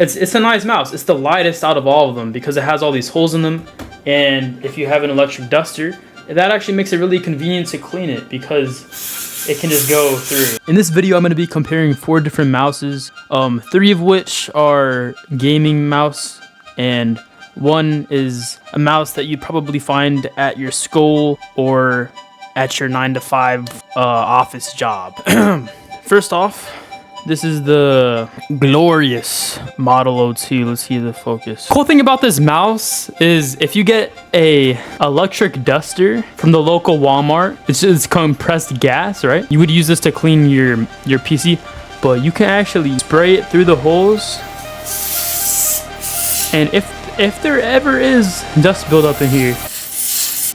it's a nice mouse. It's the lightest out of all of them because it has all these holes in them. And if you have an electric duster, that actually makes it really convenient to clean it because it can just go through. In this video, I'm going to be comparing 4 different mouses, 3 of which are gaming mouse, and 1 is a mouse that you'd probably find at your school or at your 9-to-5 office job. First off, this is the Glorious Model 02. Let's see the focus. Cool thing about this mouse is if you get a electric duster from the local Walmart, it's just compressed gas, right? You would use this to clean your PC, but you can actually spray it through the holes. And if there ever is dust buildup in here,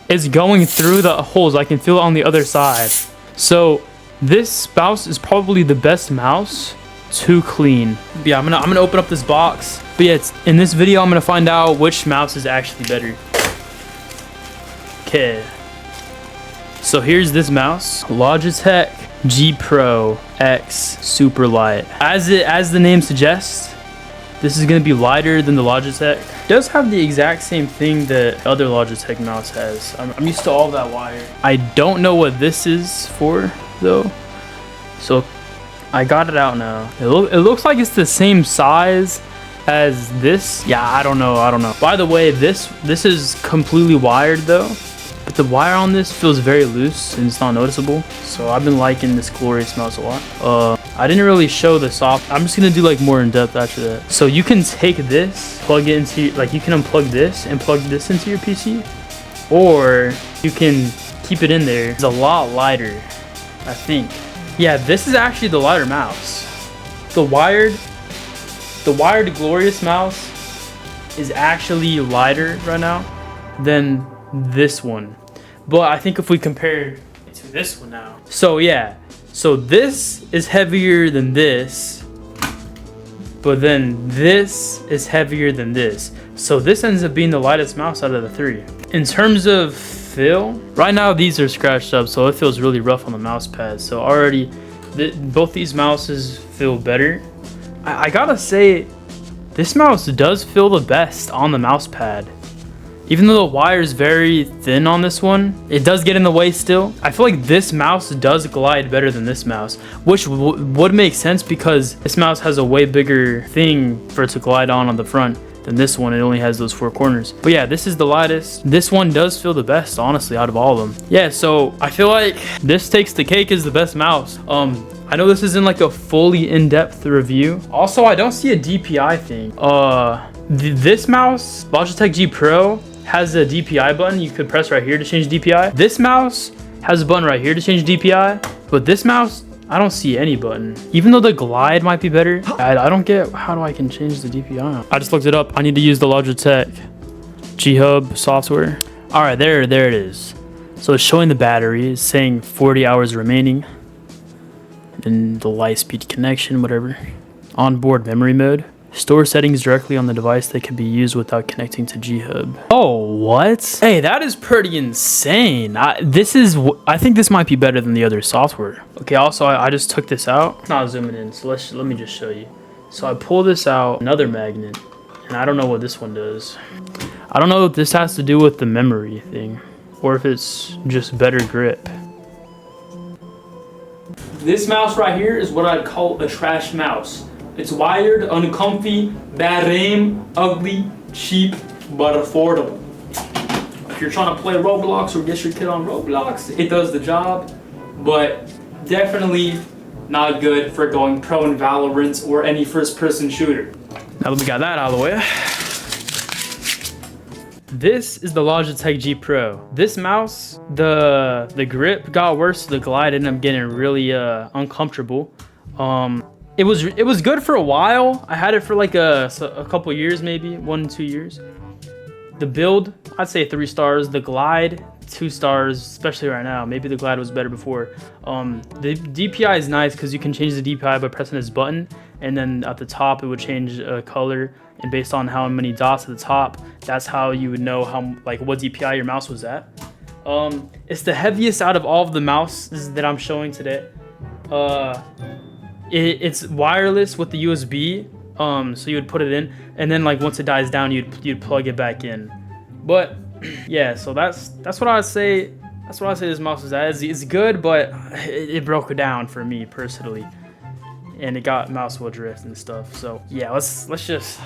it's going through the holes. I can feel it on the other side. So this mouse is probably the best mouse to clean. Yeah, I'm gonna open up this box. But yeah, in this video, I'm gonna find out which mouse is actually better. Okay. So here's this mouse, Logitech G Pro X Super Light. As the name suggests, this is gonna be lighter than the Logitech. It does have the exact same thing that the other Logitech mouse has. I'm used to all that wire. I don't know what this is for though, so I got it out now. It looks like it's the same size as this. Yeah, I don't know. By the way, this is completely wired though, but the wire on this feels very loose and it's not noticeable. So I've been liking this Glorious mouse a lot. I didn't really show the soft. I'm just gonna do like more in depth after that. So you can take this, plug it into, like you can unplug this and plug this into your PC, or you can keep it in there. It's a lot lighter, I think. Yeah, this is actually the lighter mouse. The wired Glorious mouse is actually lighter right now than this one. But I think if we compare it to this one now. So yeah, so this is heavier than this, but then this is heavier than this. So this ends up being the lightest mouse out of the 3. In terms of feel, right now these are scratched up, so it feels really rough on the mouse pad. So already both these mouses feel better. I gotta say, this mouse does feel the best on the mouse pad. Even though the wire is very thin on this one, it does get in the way still. I feel like this mouse does glide better than this mouse, which would make sense because this mouse has a way bigger thing for it to glide on the front than this one. It only has those 4 corners. But yeah, this is the lightest. This one does feel the best, honestly, out of all of them. Yeah, so I feel like this takes the cake as the best mouse. I know this isn't like a fully in-depth review. Also, I don't see a DPI thing. This mouse, Logitech G Pro, has a DPI button you could press right here to change DPI. This mouse has a button right here to change DPI, but this mouse, I don't see any button. Even though the glide might be better, I don't get how I can change the DPI. I just looked it up. I need to use the Logitech G Hub software. All right, there it is. So it's showing the battery, it's saying 40 hours remaining, and the light speed connection, whatever. Onboard memory mode. Store settings directly on the device that can be used without connecting to G Hub. Oh, what? Hey, that is pretty insane. I think this might be better than the other software. Okay, also, I just took this out. It's not zooming in, so let me just show you. So I pull this out, another magnet, and I don't know what this one does. I don't know if this has to do with the memory thing, or if it's just better grip. This mouse right here is what I'd call a trash mouse. It's wired, uncomfy, bad aim, ugly, cheap, but affordable. If you're trying to play Roblox or get your kid on Roblox, it does the job, but definitely not good for going pro in Valorant or any first-person shooter. Now that we got that out of the way, this is the Logitech G Pro. This mouse, the grip got worse, the glide ended up getting really uncomfortable. It was good for a while. I had it for like a couple years, maybe 1-2 years. The build, I'd say 3 stars. The glide, 2 stars, especially right now. Maybe the glide was better before. The DPI is nice because you can change the DPI by pressing this button, and then at the top it would change color, and based on how many dots at the top, that's how you would know what DPI your mouse was at. It's the heaviest out of all of the mouses that I'm showing today. It's wireless with the USB, So you would put it in, and then like once it dies down, you'd plug it back in. But yeah, so that's what I would say. That's what I say this mouse is at. It's good, but it broke it down for me personally, and it got mouse wheel drift and stuff. So yeah, let's just.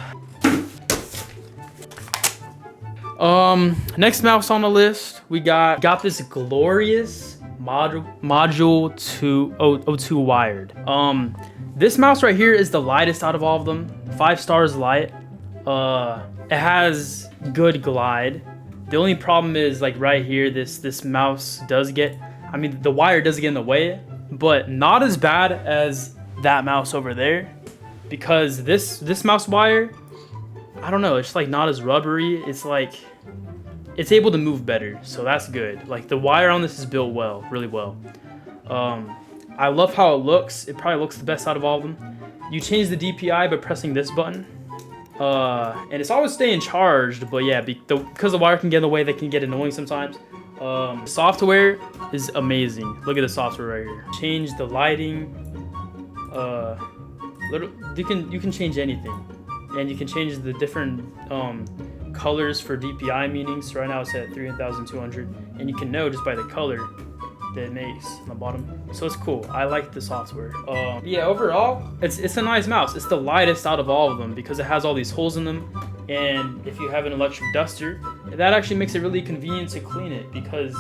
Next mouse on the list, we got this glorious module 02 wired. This mouse right here is the lightest out of all of them. 5 stars light. It has good glide. The only problem is like right here, this mouse does get, I mean the wire does get in the way, but not as bad as that mouse over there, because this mouse wire, I don't know, it's like not as rubbery. It's like, it's able to move better, so that's good. Like the wire on this is built well, really well. I love how it looks. It probably looks the best out of all of them. You change the DPI by pressing this button. And it's always staying charged, but yeah, because the wire can get in the way, they can get annoying sometimes. Software is amazing. Look at the software right here. Change the lighting. You can change anything, and you can change the different colors for DPI meanings. So right now it's at 3,200, and you can know just by the color that it makes on the bottom. So it's cool. I like the software. Yeah, overall, it's a nice mouse. It's the lightest out of all of them because it has all these holes in them. And if you have an electric duster, that actually makes it really convenient to clean it because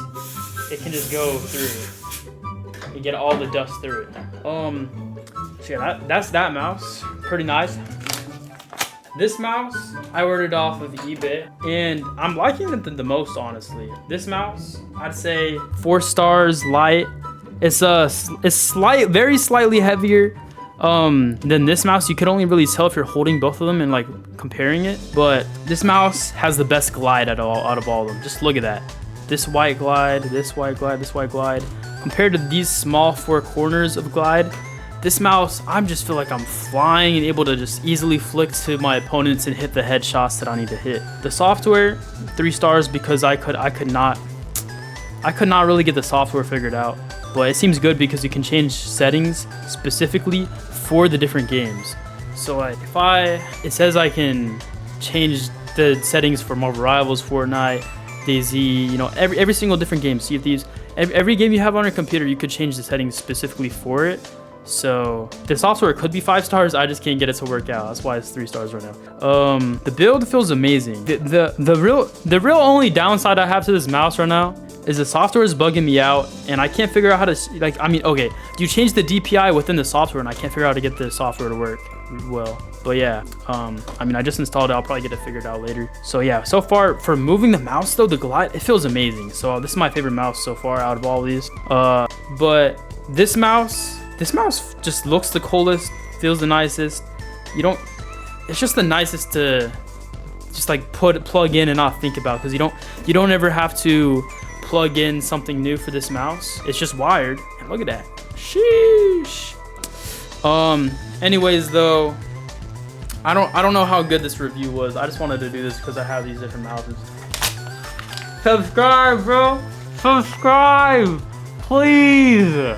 it can just go through and get all the dust through it. So yeah, that's that mouse. Pretty nice. This mouse, I ordered off of eBay, and I'm liking it the most, honestly. This mouse, I'd say 4 stars light. It's very slightly heavier than this mouse. You could only really tell if you're holding both of them and like comparing it. But this mouse has the best glide out of all of them. Just look at that. This white glide, this white glide, this white glide. Compared to these small 4 corners of glide, this mouse, I just feel like I'm flying and able to just easily flick to my opponents and hit the headshots that I need to hit. The software, 3 stars because I could not really get the software figured out. But it seems good because you can change settings specifically for the different games. So like it says I can change the settings for Marvel Rivals, Fortnite, DayZ, you know, every single different game. Sea of Thieves, every game you have on your computer, you could change the settings specifically for it. So the software could be 5 stars. I just can't get it to work out. That's why it's 3 stars right now. The build feels amazing. The real only downside I have to this mouse right now is the software is bugging me out, and I can't figure out how to like. I mean, okay, you change the DPI within the software, and I can't figure out how to get the software to work well. But yeah, I mean, I just installed it. I'll probably get it figured out later. So yeah, so far for moving the mouse though, the glide, it feels amazing. So this is my favorite mouse so far out of all of these. But this mouse just looks the coolest, feels the nicest. It's just the nicest to just like plug in and not think about, because you don't ever have to plug in something new for this mouse. It's just wired, and look at that. Sheesh. Anyways though, I don't know how good this review was. I just wanted to do this because I have these different mouses. Subscribe, bro. Subscribe, please.